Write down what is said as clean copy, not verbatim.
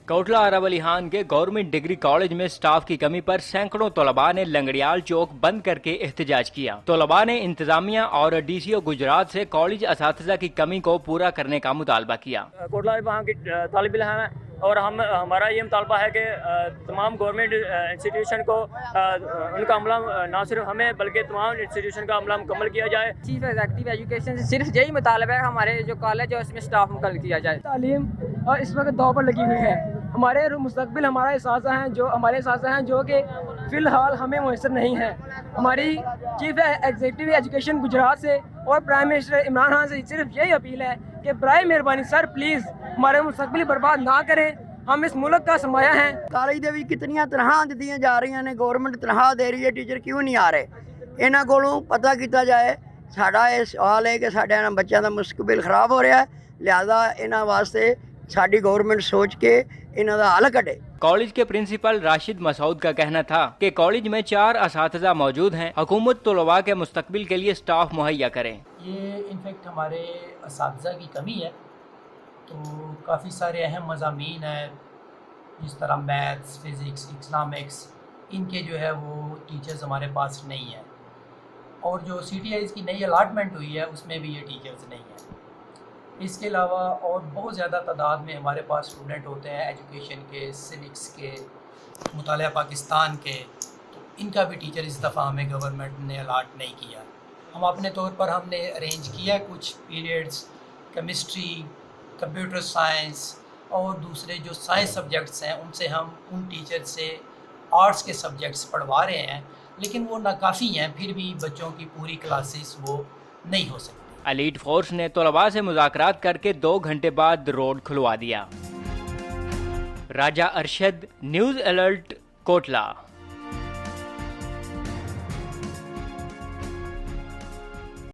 कोटला अरब अली खान के government degree college में staff की कमी पर सैकड़ों तलबा ने लंगड़ियाल चौक बंद करके एहतजाज किया। तलबा ने इंतजामिया और DCO गुजरात से कॉलेज असातिज़ा की कमी को पूरा करने का मुतालबा किया। कोटला वहाँ की तालिब इल्म है और हमारा ये मुतालबा है कि तमाम गवर्नमेंट इंस्टीट्यूशन को उनका अमला ना सिर्फ हमें बल्कि तमाम इंस्टीट्यूशन का अमला मुकम्मल किया जाए। चीफ एग्जीक्यूटिव एजुकेशन से सिर्फ यही मुतालबा है हमारे जो कॉलेज है उसमें स्टाफ मुकम्मल किया जाए। तालीम और इस वक्त दौर पर लगी हुई है। हमारे मुस्तकबिल हमारा एहसास हैं जो कि फ़िलहाल हमें मुयसर नहीं है। हमारी चीफ एग्जीक्यूटिव एजुकेशन गुजरात से और प्राइम मिनिस्टर इमरान खान से सिर्फ यही अपील है कि बराए मेहरबानी सर प्लीज़ हमारे मुस्तकबिल बर्बाद ना करें। हम इस मुल्क का सरमाया हैं। ਕਾਲਜ ਦੇ ਵਿੱਚ ਕਿਤਨੀਆਂ ਤਨਖਾਹਾਂ ਦਿੱਤੀਆਂ ਜਾ ਰਹੀਆਂ ਨੇ, ਗਵਰਨਮੈਂਟ ਤਨਖਾਹ ਦੇ ਰਹੀ ਹੈ, ਟੀਚਰ ਕਿਉਂ ਨਹੀਂ ਆ ਰਹੇ? ਇਹਨਾਂ ਕੋਲੋਂ ਪਤਾ ਕੀਤਾ ਜਾਏ। ਸਾਡਾ ਇਹ ਸਵਾਲ ਹੈ ਕਿ ਸਾਡੇ ਇਹਨਾਂ ਬੱਚਿਆਂ ਦਾ ਮੁਸਤਕਬਲ ਖਰਾਬ ਹੋ ਰਿਹਾ ਹੈ, ਲਿਹਾਜ਼ਾ ਇਹਨਾਂ ਵਾਸਤੇ ਸਾਡੀ गवर्नमेंट सोच के इन्हों का हल कटे। कॉलेज के प्रिंसिपल राशिद मसूद का कहना था कि कॉलेज में 4 असातिज़ा मौजूद हैं। हुकूमत तलबा के मुस्तकबिल के लिए स्टाफ मुहैया करें। ये इनफेक्ट हमारे असातिज़ा की कमी है, तो काफ़ी सारे अहम मज़ामीन हैं जिस तरह मैथ्स, फ़िज़िक्स, इकनॉमिक्स, इनके जो है वो टीचर्स हमारे पास नहीं हैं। और जो CTIs की नई अलाटमेंट हुई है उसमें भी ये टीचर्स नहीं हैं। इसके अलावा और बहुत ज़्यादा तादाद में हमारे पास स्टूडेंट होते हैं एजुकेशन के, सिविक्स के, मुतालिया पाकिस्तान के, तो इनका भी टीचर इस दफ़ा हमें गवर्नमेंट ने अलाट नहीं किया। हम अपने तौर पर हमने अरेंज किया कुछ पीरियड्स केमिस्ट्री, कंप्यूटर साइंस और दूसरे जो साइंस सब्जेक्ट्स हैं उनसे हम उन टीचर से आर्ट्स के सब्जेक्ट्स पढ़वा रहे हैं, लेकिन वो नाकाफ़ी हैं, फिर भी बच्चों की पूरी क्लासेस वो नहीं हो सकती। एलीट फोर्स ने तलबा से मुज़ाकरात करके 2 घंटे बाद रोड खुलवा दिया। राजा अरशद, न्यूज़ अलर्ट, कोटला।